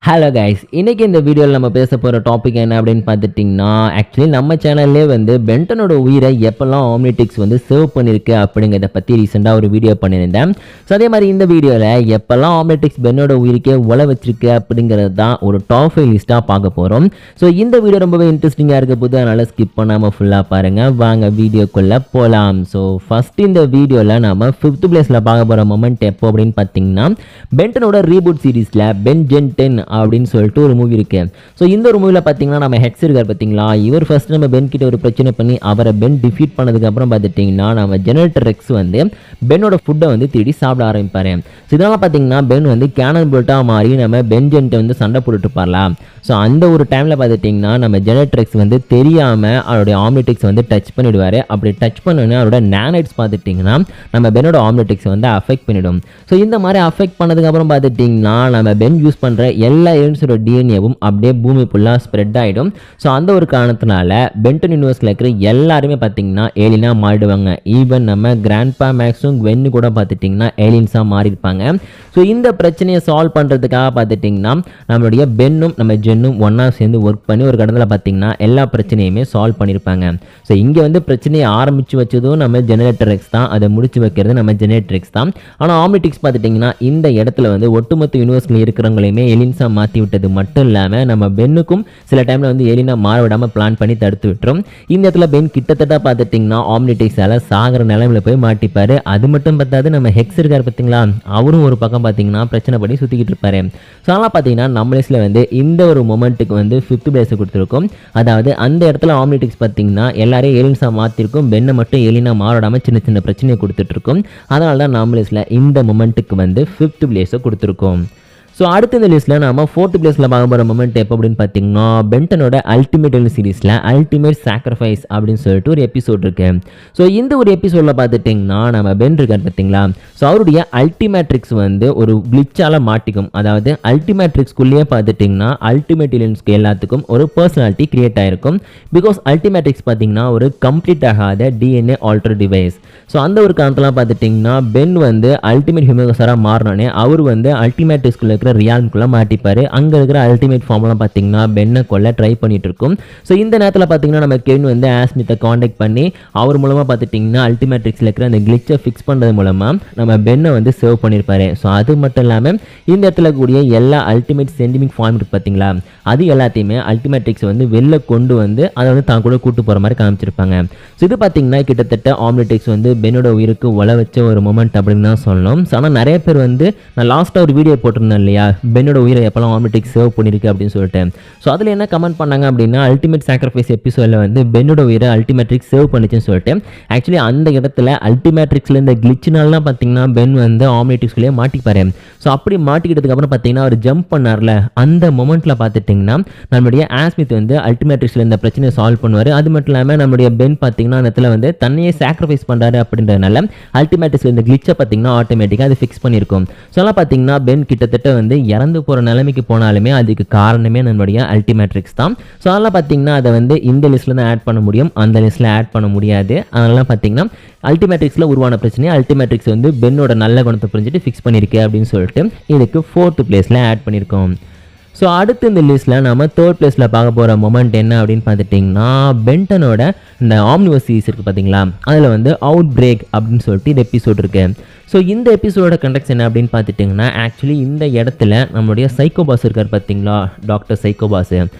Hello guys, இன்றைக்கி இந்த வீடியோவில் நம்ம பேச போகிற டாபிக் என்ன அப்படின்னு பார்த்துட்டிங்கன்னா, ஆக்சுவலி நம்ம சேனல்லே வந்து பென்டனோட உயிரை எப்போல்லாம் ஆம்னிடிக்ஸ் வந்து சேவ் பண்ணியிருக்கு அப்படிங்கிறத பற்றி ரீசெண்டாக ஒரு வீடியோ பண்ணியிருந்தேன். ஸோ அதே மாதிரி இந்த வீடியோவில் எப்போல்லாம் ஆம்னிடிக்ஸ் பென்னோட உயிருக்கே உல வச்சிருக்கு அப்படிங்கிறது தான் ஒரு டாப் 5 லிஸ்ட்டாக பார்க்க போகிறோம். ஸோ இந்த வீடியோ ரொம்பவே இன்ட்ரெஸ்டிங்காக இருக்க போது, அதனால் ஸ்கிப் பண்ணாமல் ஃபுல்லாக பாருங்கள். வாங்க வீடியோக்குள்ளே போகலாம். ஸோ ஃபஸ்ட்டு இந்த வீடியோவில் நம்ம 5th பிளேஸில் பார்க்க போகிற மொமெண்ட் எப்போ அப்படின்னு பார்த்தீங்கன்னா, பென்டனோட ரீபூட் சீரீஸில் பென் ஜென் 10 அப்படின்னு சொல்லிட்டு ஒரு மூவி இருக்கு. ஸோ இந்த ஒரு மூவியில் பார்த்தீங்கன்னா நம்ம ஹெக்ஸ் இருக்கார் பார்த்தீங்களா, இவர் ஃபர்ஸ்ட் நம்ம பென் கிட்ட ஒரு பிரச்சனை பண்ணி அவரை பென் டிஃபீட் பண்ணதுக்கு அப்புறம் பார்த்துட்டிங்கன்னா நம்ம ஜெனரேட்டர் ரெக்ஸ் வந்து பென்னோட ஃபுட்டை வந்து தேடி சாப்பிட ஆரம்பிப்பார். ஸோ இதெல்லாம் பார்த்தீங்கன்னா பென் வந்து கேனன் போல்ட்டாக மாறி நம்ம பென் ஜென்ட்டை வந்து சண்டை போட்டுட்டு இருப்பார்ல. ஸோ அந்த ஒரு டைமில் பார்த்துட்டிங்கன்னா நம்ம ஜெனரேட்டர் ரெக்ஸ் வந்து தெரியாமல் அவருடைய ஆம்னிடிக்ஸ் வந்து டச் பண்ணிவிடுவார். அப்படி டச் பண்ணோன்னே அவரோட நேனைட்ஸ் பார்த்துட்டிங்கன்னா நம்ம பென்னோட ஆம்னிடிக்ஸ் வந்து அஃபெக்ட் பண்ணிவிடும். ஸோ இந்த மாதிரி அஃபெக்ட் பண்ணதுக்கப்புறம் பார்த்துட்டிங்கன்னா நம்ம பென் யூஸ் பண்ணுற எல்லா ஏலியன்ஸோட டிஎன்ஏவும் அப்படியே பூமி ஃபுல்லாக ஸ்ப்ரெட் ஆகிடும். ஸோ அந்த ஒரு காரணத்தினால பென்டன் யூனிவர்ஸில் இருக்கிற எல்லாருமே பார்த்தீங்கன்னா ஏலியனாக மாறிடுவாங்க. ஈவன் நம்ம கிராண்ட்பா மேக்ஸும் வென்னு கூட பார்த்துட்டிங்கன்னா ஏலியன்ஸாக மாறியிருப்பாங்க. ஸோ இந்த பிரச்சனையை சால்வ் பண்ணுறதுக்காக பார்த்துட்டிங்கன்னா நம்மளுடைய பென்னும் நம்ம ஜென்னும் ஒன்றா சேர்ந்து ஒர்க் பண்ணி ஒரு கடத்தில் பார்த்திங்கன்னா எல்லா பிரச்சனையுமே சால்வ் பண்ணியிருப்பாங்க. ஸோ இங்கே வந்து பிரச்சனையை ஆரம்பித்து வச்சதும் நம்ம ஜெனரேட்டர் எக்ஸ் தான், அதை முடிச்சு வைக்கிறது நம்ம ஜெனரேட்டர் எக்ஸ் தான். ஆனால் ஆம்னிடிக்ஸ் பார்த்துட்டிங்கன்னா இந்த இடத்துல வந்து ஒட்டுமொத்த யூனிவர்ஸில் இருக்கிறவங்களையுமே ஏலியன்ஸாக மாற்றி விட்டது மட்டும் இல்லாமல் நம்ம பென்னுக்கும் சில டைமில் வந்து ஏலியனாக மாற விடாமல் பிளான் பண்ணி தடுத்து விட்டுரும். இந்த இடத்துல பென் கிட்டத்தட்ட பார்த்துட்டிங்கன்னா ஆம்னிடிக்ஸால் சாகிற நிலைமையில் போய் மாட்டிப்பார். அது மட்டும் பார்த்தாது நம்ம ஹெக்ஸ் இருக்கார் பார்த்தீங்களா, அவரும் ஒரு பக்கம் பார்த்தீங்கன்னா பிரச்சனை பண்ணி சுற்றிக்கிட்டு இருப்பார். ஸோ அதெல்லாம் பார்த்தீங்கன்னா நம்ம லிஸ்ட்டில் வந்து இந்த ஒரு மொமெண்ட்டுக்கு வந்து 5th பிளேஸை கொடுத்துருக்கோம். அதாவது அந்த இடத்துல ஆம்னிடிக்ஸ் பார்த்தீங்கன்னா எல்லாரையும் ஏலியன்ஸாக மாற்றிருக்கும், பென்னை மட்டும் ஏலியனாக மாறாடாமல் சின்ன சின்ன பிரச்சனையை கொடுத்துட்ருக்கோம். அதனால தான் நம்ம லிஸ்ட்டில் இந்த மொமெண்ட்டுக்கு வந்து 5th பிளேஸை கொடுத்துருக்கோம். ஸோ அடுத்த இந்த லிஸ்ட்டில் நம்ம 4th பிளேஸில் பார்க்க போகிற மொமெண்ட் எப்போ அப்படின்னு பார்த்தீங்கன்னா பென்டனோட அல்டிமேட் சீரீஸில் அல்டிமேட் சாக்ரிஃபைஸ் அப்படின்னு சொல்லிட்டு ஒரு எபிசோட் இருக்கு. ஸோ இந்த ஒரு எபிசோடில் பார்த்துட்டிங்கன்னா நம்ம பென் இருக்கார் பார்த்தீங்களா, ஸோ அவருடைய அல்டிமேட்ரிக்ஸ் வந்து ஒரு கிளிச்சால் மாட்டிக்கும். அதாவது அல்டிமேட்ரிக்ஸ்குள்ளேயே பார்த்துட்டிங்கன்னா அல்டிமேட் ஏலியன்ஸ்க்கு எல்லாத்துக்கும் ஒரு பர்சனாலிட்டி கிரியேட் ஆகிருக்கும். பிகாஸ் அல்டிமேட்ரிக்ஸ் பார்த்தீங்கன்னா ஒரு கம்ப்ளீட் ஆகாத டிஎன்ஏ ஆல்டர் டிவைஸ். ஸோ அந்த ஒரு காரணத்தெலாம் பார்த்துட்டிங்கன்னா பென் வந்து அல்டிமேட் ஹியூமன்ஸாக மாறினோடனே அவர் வந்து அல்டிமேட்ரிக்ஸ்குள்ள ரியால்குள்ள மாட்டிப்பாரு. அங்க இருக்கிற அல்டிமேட் ஃபார்ம்லாம் பார்த்தீங்கன்னா பென்னை கொல்ல ட்ரை பண்ணிட்டு இருக்கும். ஸோ இந்த நேரத்தில் பார்த்தீங்கன்னா நம்ம கெவின் வந்து ஆஸ்மித்தை காண்டாக்ட் பண்ணி அவர் மூலமாக பார்த்துட்டிங்கன்னா அல்டிமேட்ரிக்ஸில் இருக்கிற அந்த கிளிச்சை ஃபிக்ஸ் பண்ணுறது மூலமாக நம்ம பென்னை வந்து சேவ் பண்ணியிருப்பாரு. ஸோ அது மட்டும் இல்லாமல் இந்த இடத்துல கூடிய எல்லா அல்டிமேட் சென்டிமிக் ஃபார்ம் இருக்கு பார்த்தீங்களா, அது எல்லாத்தையுமே அல்டிமேட்ரிக்ஸ் வந்து வெளில கொண்டு வந்து அதை வந்து தான் கூட கூட்டு போகிற மாதிரி காமிச்சிருப்பாங்க. ஸோ இது பார்த்தீங்கன்னா கிட்டத்தட்ட ஆம்னிடிக்ஸ் வந்து பென்னோட உயிருக்கு உல வச்ச ஒரு மொமெண்ட் அப்படின்னு தான் சொல்லணும். ஸோ ஆனால் நிறைய பேர் வந்து நான் லாஸ்ட்டாக ஒரு வீடியோ போட்டிருந்தேன் இல்லையா, பென்னோட உயிரை எப்பெல்லாம் ஆம்னிடிக்ஸ் சேவ் பண்ணியிருக்கு அப்படின்னு சொல்லிட்டு. ஸோ அதில் என்ன கமெண்ட் பண்ணாங்க அப்படின்னா அல்டிமேட் சாக்ரிஃபைஸ் எபிசோடில் வந்து பென்னோட உயிரை அல்டிமேட்ரிக்ஸ் சேவ் பண்ணிச்சுன்னு சொல்லிட்டு. ஆக்சுவலி அந்த இடத்துல அல்டிமேட்ரிக்ஸில் இந்த கிளிச்சினாலாம் பார்த்தீங்கன்னா பென் வந்து ஆம்னிடிக்ஸ்குள்ளேயே மாட்டிப்பாரு. ஸோ அப்படி மாட்டிக்கிட்டதுக்கு அப்புறம் பார்த்தீங்கன்னா அவர் ஜம்ப் பண்ணார்ல, அந்த மொமெண்ட்டில் பார்த்துட்டிங்கன்னா நம்மளுடைய ஆஸ்மித் வந்து அல்டிமேட்ரிக்ஸில் இந்த பிரச்சனையை சால்வ் பண்ணுவார். அது மட்டும் இல்லாமல் நம்மளுடைய பென் பார்த்தீங்கன்னா அந்த இடத்துல வந்து தன்னையே சாக்ரிஃபைஸ் பண்ணுறாரு அப்படின்றதுனால அல்டிமேட்ரிக்ஸில் இந்த கிளிச்சை பார்த்தீங்கன்னா ஆட்டோமேட்டிக்காக அது ஃபிக்ஸ் பண்ணியிருக்கும். ஸோ அதெல்லாம் பார்த்தீங்கன்னா பென் கிட்டத்தட்ட வந்து இறந்து போகிற நிலைமைக்கு போனாலுமே அதுக்கு காரணமே நம்மளுடைய அல்டிமேட்ரிக்ஸ் தான். ஸோ அதெல்லாம் பார்த்தீங்கன்னா அதை வந்து இந்த லிஸ்ட்டில் தான் ஆட் பண்ண முடியும், அந்த லிஸ்ட்டில் ஆட் பண்ண முடியாது. அதனால பார்த்தீங்கன்னா அல்டிமேட்ரிக்ஸில் உருவான பிரச்சனையை அல்டிமேட்ரிக்ஸ் வந்து பென்னோட நல்ல குணத்தை புரிஞ்சுட்டு ஃபிக்ஸ் பண்ணியிருக்கு அப்படின்னு சொல்லிட்டு இதுக்கு 4th பிளேஸில் ஆட் பண்ணியிருக்கோம். ஸோ அடுத்து இந்த லிஸ்ட்டில் நம்ம 3rd பிளேஸில் பார்க்க போகிற மொமெண்ட் என்ன அப்படின்னு பார்த்துட்டிங்கன்னா பென்டனோட இந்த ஆம்னிவர்ஸ் சீரிஸ் இருக்குது பார்த்தீங்களா, அதில் வந்து அவுட் பிரேக் அப்படின்னு சொல்லிட்டு இந்த எபிசோட் இருக்குது. ஸோ இந்த எபிசோட கண்டெக்ட் என்ன அப்படின்னு பார்த்துட்டிங்கன்னா ஆக்சுவலி இந்த இடத்துல நம்மளுடைய சைக்கோபாஸ் இருக்கார் பார்த்தீங்களா, டாக்டர் சைக்கோபாஸ்.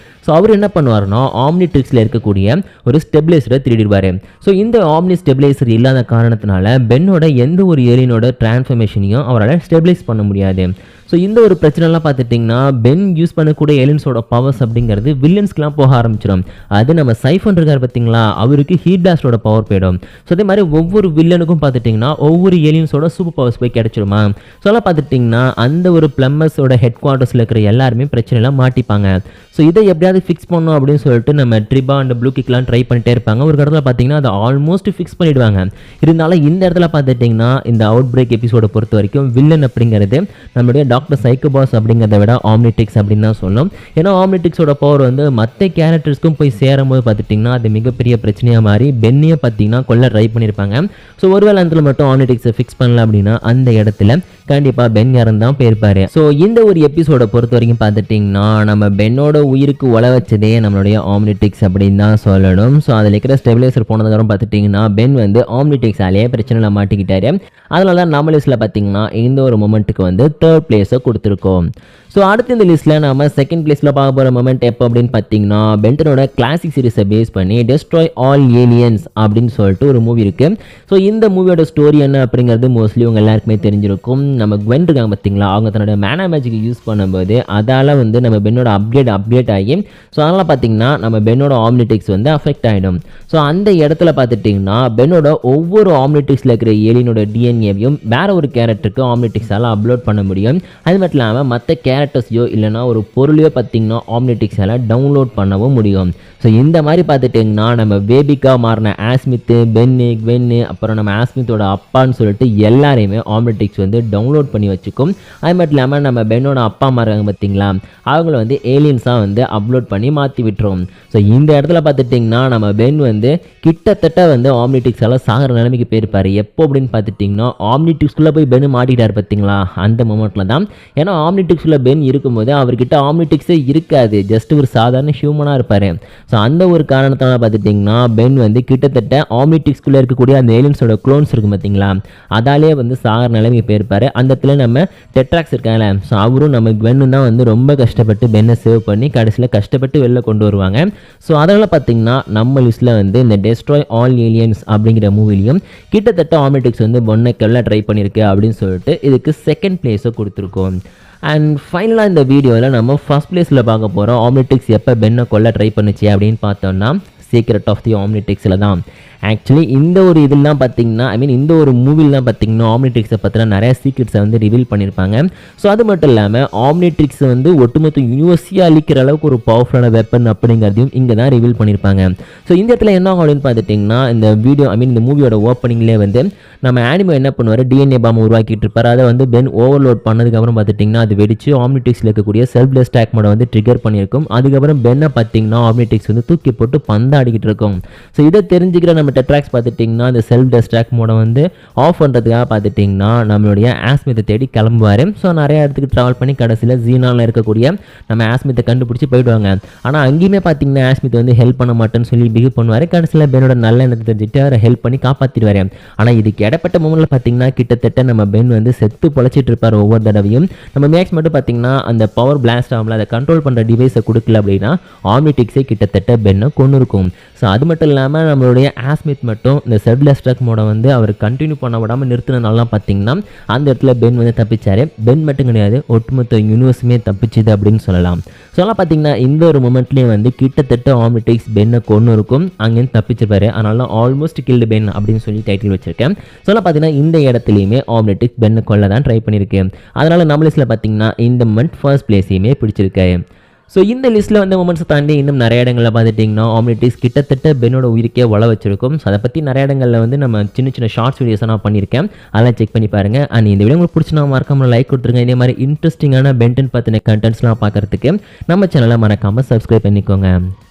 ஸோ அவர் என்ன பண்ணுவார்னா ஆம்னிட்ரிக்ஸில் இருக்கக்கூடிய ஒரு ஸ்டெபிலைசரை திருடிடுவார். ஸோ இந்த ஆம்னி ஸ்டெபிலைசர் இல்லாத காரணத்தினால பென்னோட எந்த ஒரு ஏலியனோட டிரான்ஸ்ஃபர்மேஷனையும் அவரால் ஸ்டெபிலைஸ் பண்ண முடியாது. ஸோ இந்த ஒரு பிரச்சனைலாம் பார்த்துட்டிங்கன்னா பென் யூஸ் பண்ணக்கூடிய ஏலியன்ஸோட பவர்ஸ் அப்படிங்கிறது வில்லன்ஸ்க்குலாம் போக ஆரம்பிச்சிடும். அது நம்ம சைஃபன் இருக்கார் பார்த்தீங்களா, அவருக்கு ஹீட் பிளாஸ்டோட பவர் போயிடும். ஸோ அதே மாதிரி ஒவ்வொரு வில்லனுக்கும் பார்த்துட்டிங்கன்னா ஒவ்வொரு ஏலியன்ஸோட சூப்பர் பவர்ஸ் போய் கிடைச்சிருமா. ஸோ அதெல்லாம் பார்த்துட்டிங்கன்னா அந்த ஒரு பிளம்பர்ஸோட ஹெட் குவார்ட்டர்ஸில் இருக்கிற எல்லாருமே பிரச்சனைலாம் மாட்டிப்பாங்க. ஸோ இதை எப்படியாவது ஃபிக்ஸ் பண்ணணும் அப்படின்னு சொல்லிட்டு நம்ம ட்ரிபா அண்ட் ப்ளூ கிக்லாம் ட்ரை பண்ணிட்டே இருப்பாங்க. ஒரு இடத்துல பார்த்தீங்கன்னா அதை ஆல்மோஸ்ட் ஃபிக்ஸ் பண்ணிவிடுவாங்க. இருந்தாலும் இந்த இடத்துல பார்த்துட்டிங்கன்னா இந்த அவுட் பிரேக் எபிசோட பொறுத்த வரைக்கும் வில்லன் அப்படிங்கிறது நம்மளுடைய டாக்டர் சைக்கோபாஸ் அப்படிங்கிறத விட ஆம்னிட்ரிக்ஸ் அப்படின்னு அப்படின்னு தான் சொல்லணும். ஏன்னா ஆம்னிட்ரிக்ஸோட பவர் வந்து மற்ற கேரக்டர்ஸ்க்கும் போய் சேரும்போது பார்த்துட்டிங்கன்னா அது மிகப்பெரிய பிரச்சனையாக மாறி பென்னையே பார்த்தீங்கன்னா கொல்ல ட்ரை பண்ணியிருப்பாங்க. ஸோ ஒருவேளை அந்த மட்டும் ஆம்னிட்ரிக்ஸை ஃபிக்ஸ் பண்ணல அப்படின்னா அந்த இடத்துல கண்டிப்பாக பென் இறந்தான் போயிருப்பாரு. ஸோ இந்த ஒரு எபிசோட பொறுத்த வரைக்கும் பார்த்துட்டிங்கன்னா நம்ம பென்னோட உயிருக்கு உல வச்சதே நம்மளுடைய ஆம்னிட்ரிக்ஸ் அப்படின்னு தான் சொல்லணும். ஸோ அதில் இருக்கிற ஸ்டெபிலைசர் போனதுக்கப்புறம் பார்த்துட்டிங்கன்னா பென் வந்து ஆம்னிட்ரிக்ஸாலேயே பிரச்சனையில் மாட்டிக்கிட்டாரு. அதனால தான் நம்ம லிஸ்ட்டில் பார்த்தீங்கன்னா இந்த ஒரு மொமெண்ட்டுக்கு வந்து 3rd பிளேஸை கொடுத்துருக்கோம். ஸோ அடுத்து இந்த லிஸ்ட்டில் நம்ம 2nd பிளேஸில் பார்க்க போகிற மொமெண்ட் எப்போ அப்படின்னு பார்த்தீங்கன்னா பென்டனோட கிளாசிக் சீரிஸை பேஸ் பண்ணி டெஸ்ட்ராய் ஆல் ஏலியன்ஸ் அப்படின்னு சொல்லிட்டு ஒரு மூவி இருக்குது. ஸோ இந்த மூவியோட ஸ்டோரி என்ன அப்படிங்கிறது மோஸ்ட்லி உங்கள் எல்லாருக்குமே தெரிஞ்சிருக்கும். நம்ம குவென் இருக்காங்க பார்த்தீங்களா, அவங்க தன்னோட மேனா மேஜிக் யூஸ் பண்ணும்போது அதால் வந்து நம்ம பென்னோட அப்டேட் ஆகி ஸோ அதனால் பார்த்தீங்கன்னா நம்ம பென்னோட ஆம்னிட்ரிக்ஸ் வந்து அஃபெக்ட் ஆகிடும். ஸோ அந்த இடத்துல பார்த்துட்டிங்கன்னா பென்னோட ஒவ்வொரு ஆம்னிட்ரிக்ஸில் இருக்கிற ஏலியனோட டிஎன்ஏவையும் வேற ஒரு கேரக்டருக்கு ஆம்னிட்ரிக்ஸால் அப்லோட் பண்ண முடியும். அது மட்டும் இல்லாமல் மற்ற கேரக்டர்ஸையோ இல்லைனா ஒரு பொருளையோ பார்த்தீங்கன்னா ஆம்னிட்ரிக்ஸால் டவுன்லோட் பண்ணவும் முடியும். ஸோ இந்த மாதிரி பார்த்துட்டிங்கன்னா நம்ம பேபிக்காக மாறின ஆஸ்மித்து, பென்னு, குவென்னு, அப்புறம் நம்ம ஆஸ்மித்தோட அப்பான்னு சொல்லிட்டு எல்லாரையுமே ஆம்னிட்ரிக்ஸ் வந்து டவுன்லோட் பண்ணி வச்சுக்கும். அது மட்டும் இல்லாமல் நம்ம பென்னோட அப்பா மாறாங்க பார்த்தீங்களா, அவங்கள வந்து ஏலியன்ஸாக வந்து அப்லோட் பண்ணி மாற்றி விட்டுரும். ஸோ இந்த இடத்துல பார்த்துட்டிங்கன்னா நம்ம பென் வந்து கிட்டத்தட்ட வந்து ஆம்னிட்ரிக்ஸால் சாகிற நிலைமைக்கு போயிருப்பார். எப்போ அப்படின்னு பார்த்துட்டிங்கன்னா ஆம்னிட்ரிக்ஸ்குள்ளே போய் பென்னு மாட்டிட்டார் பார்த்தீங்களா, அந்த மொமெண்ட்டில் தான். ஏன்னா ஆம்னிட்ரிக்ஸில் பென் இருக்கும்போது அவர்கிட்ட ஆம்னிட்ரிக்ஸே இருக்காது, ஜஸ்ட் ஒரு சாதாரண ஹியூமனாக இருப்பார். ஸோ அந்த ஒரு காரணத்தால் பார்த்துட்டிங்கன்னா பென் வந்து கிட்டத்தட்ட ஆம்னிட்ரிக்ஸ்குள்ளே இருக்கக்கூடிய அந்த ஏலியன்ஸோட க்ளோன்ஸ் இருக்கும் பார்த்தீங்களா, அதாலே வந்து சாகிற நிலைமைக்கு போயிருப்பார். அந்த இடத்துல நம்ம டெட்ராக்ஸ் இருக்காங்கல்ல, ஸோ அவரும் நம்ம குவென்னு தான் வந்து ரொம்ப கஷ்டப்பட்டு பென்னை சேவ் பண்ணி கடைசியில் கஷ்டப்பட்டு வெளில கொண்டு வருவாங்க. ஸோ அதனால் பார்த்தீங்கன்னா நம்ம லிஸ்ட்டில் வந்து இந்த டெஸ்ட்ராய் ஆல் ஏலியன்ஸ் அப்படிங்கிற மூவிலையும் கிட்டத்தட்ட ஆம்னிட்ரிக்ஸ் வந்து பொண்ணை கொல்ல ட்ரை பண்ணியிருக்கு அப்படின்னு சொல்லிட்டு இதுக்கு 2nd பிளேஸை கொடுத்துருக்கோம். அண்ட் ஃபைனலாக இந்த வீடியோவில் நம்ம ஃபர்ஸ்ட் பிளேஸில் பார்க்க போகிறோம் ஆம்னிட்ரிக்ஸ் எப்போ பென்னை கொல்ல ட்ரை பண்ணுச்சு அப்படின்னு பார்த்தோம்னா சீக்ரெட் ஆஃப் தி ஆம்னிட்ரிக்ஸில் தான். ஆக்சுவலி இந்த ஒரு இதெல்லாம் பார்த்தீங்கன்னா இந்த ஒரு மூவிலாம் பார்த்தீங்கன்னா ஆம்னிட்ரிக்ஸை பற்றின நிறைய சீக்ரெட்ஸை வந்து ரிவீல் பண்ணியிருப்பாங்க. ஸோ அது மட்டும் இல்லாமல் ஆம்னிட்ரிக்ஸ் வந்து ஒட்டுமொத்த யூனிவர்ஸியாக அளிக்கிற அளவுக்கு ஒரு பவர்ஃபுல்லான வெப்பன் அப்படிங்கிறதையும் இங்கே தான் ரிவீல் பண்ணியிருப்பாங்க. ஸோ இந்த இடத்துல என்ன ஆகும் அப்படின்னு பார்த்துட்டிங்கன்னா இந்த வீடியோ இந்த மூவியோட ஓப்பனிங்லேயே வந்து நம்ம ஆனிமோ என்ன பண்ணுவார், டிஎன்ஏ பாம் உருவாக்கிட்டு இருப்பார். அதை வந்து பென் ஓவர்லோட் பண்ணதுக்கப்புறம் பார்த்துட்டிங்கன்னா அது வெடிச்சு ஆம்னிட்ரிக்ஸில் இருக்கக்கூடிய செல்ஃப்லெஸ் அட்டாக் மோட வந்து ட்ரிகர் பண்ணியிருக்கும். அதுக்கப்புறம் பென்னை பார்த்தீங்கன்னா ஆம்னிட்ரிக்ஸ் வந்து தூக்கி போட்டு பந்தாடிக்கிட்டு இருக்கும். ஸோ இதை தெரிஞ்சுக்கிற நம்ம டெட்ராக்ஸ் பார்த்துட்டிங்கன்னா இந்த செல்ஃப் டெஸ்ட்ராக்ட் மோட வந்து ஆஃப் பண்ணுறதுக்காக பார்த்துட்டிங்கன்னா நம்மளுடைய ஆஸ்மித்தை தேடி கிளம்புவார். ஸோ நிறைய இடத்துக்கு ட்ராவல் பண்ணி கடைசியில் ஜீனாவில் இருக்கக்கூடிய நம்ம ஆஸ்மித்தை கண்டுபிடிச்சி போயிடுவாங்க. ஆனால் அங்கேயுமே பார்த்தீங்கன்னா ஆஸ்மித்தை வந்து ஹெல்ப் பண்ண மாட்டேன்னு சொல்லி பிஹேவ் பண்ணுவார். கடைசியில் பென்னோட நல்ல எண்ணத்தை தெரிஞ்சுட்டு அவரை ஹெல்ப் பண்ணி காப்பாற்றிடுவார். ஆனால் இதுக்கு இடப்பட்ட மூமெண்ட்டில் பார்த்தீங்கன்னா கிட்டத்தட்ட நம்ம பென் வந்து செத்து பொழைச்சிட்டு இருப்பார் ஒவ்வொரு தடவையும். நம்ம மேக்ஸ் மட்டும் பார்த்தீங்கன்னா அந்த பவர் பிளாஸ்ட் ஆகல அதை கண்ட்ரோல் பண்ணுற டிவைஸை கொடுக்கல அப்படின்னா ஆம்னிட்ரிக்ஸே கிட்டத்தட்ட பென்னை கொண்டு இருக்கும். ஸோ அது மட்டும் இல்லாமல் நம்மளுடைய ஆஸ்மித் மட்டும் இந்த செல்ஃப்லெஸ் அட்டாக் மோட வந்து அவர் கண்டினியூ பண்ண விடாமல் நிறுத்தினாலாம் பார்த்தீங்கன்னா அந்த இடத்துல பென் வந்து தப்பிச்சார். பென் மட்டும் கிடையாது, ஒட்டுமொத்த யூனிவர்ஸுமே தப்பிச்சுது அப்படின்னு சொல்லலாம். ஸோ அதெல்லாம் பார்த்தீங்கன்னா இந்த ஒரு மொமெண்ட்லேயும் வந்து கிட்டத்தட்ட ஆம்னிட்ரிக்ஸ் பென்னை கொண்டு இருக்கும், அங்கேருந்து தப்பிச்சிருப்பாரு. அதனால ஆல்மோஸ்ட் கில்டு பென் அப்படின்னு சொல்லி டைட்டில் வச்சிருக்கேன். ஸோ பார்த்தீங்கன்னா இந்த இடத்துலையுமே ஆம்னிட்ரிக்ஸ் பென்னை கொல்ல தான் ட்ரை பண்ணியிருக்கேன். அதனால் நம்ம லிஸ்ட்டில் பார்த்தீங்கன்னா இந்த மொமெண்ட் ஃபர்ஸ்ட் பிளேஸையுமே பிடிச்சிருக்கு. ஸோ இந்த லிஸ்ட்டில் வந்து மொமெண்ட்ஸை தாண்டி இன்னும் நிறைய இடங்களில் பார்த்துட்டிங்கன்னா ஆம்னிட்ரிக்ஸ் கிட்டத்தட்ட பென்னோட உயிருக்கே உல வச்சிருக்கும். ஸோ அதை பற்றி நிறைய இடங்களில் வந்து நம்ம சின்ன சின்ன ஷார்ட்ஸ் வீடியோஸை நான் பண்ணியிருக்கேன், அதெல்லாம் செக் பண்ணி பாருங்கள். அண்ட் இந்த வீடியோ உங்களுக்கு பிடிச்சி நான் மறக்காமல் லைக் கொடுத்துருங்க. இதே மாதிரி இன்ட்ரெஸ்டிங்கான பென்டன் பற்றின கண்டென்ட்ஸ்லாம் பார்க்குறதுக்கு நம்ம சேனலை மறக்காமல் சப்ஸ்கிரைப் பண்ணிக்கோங்க.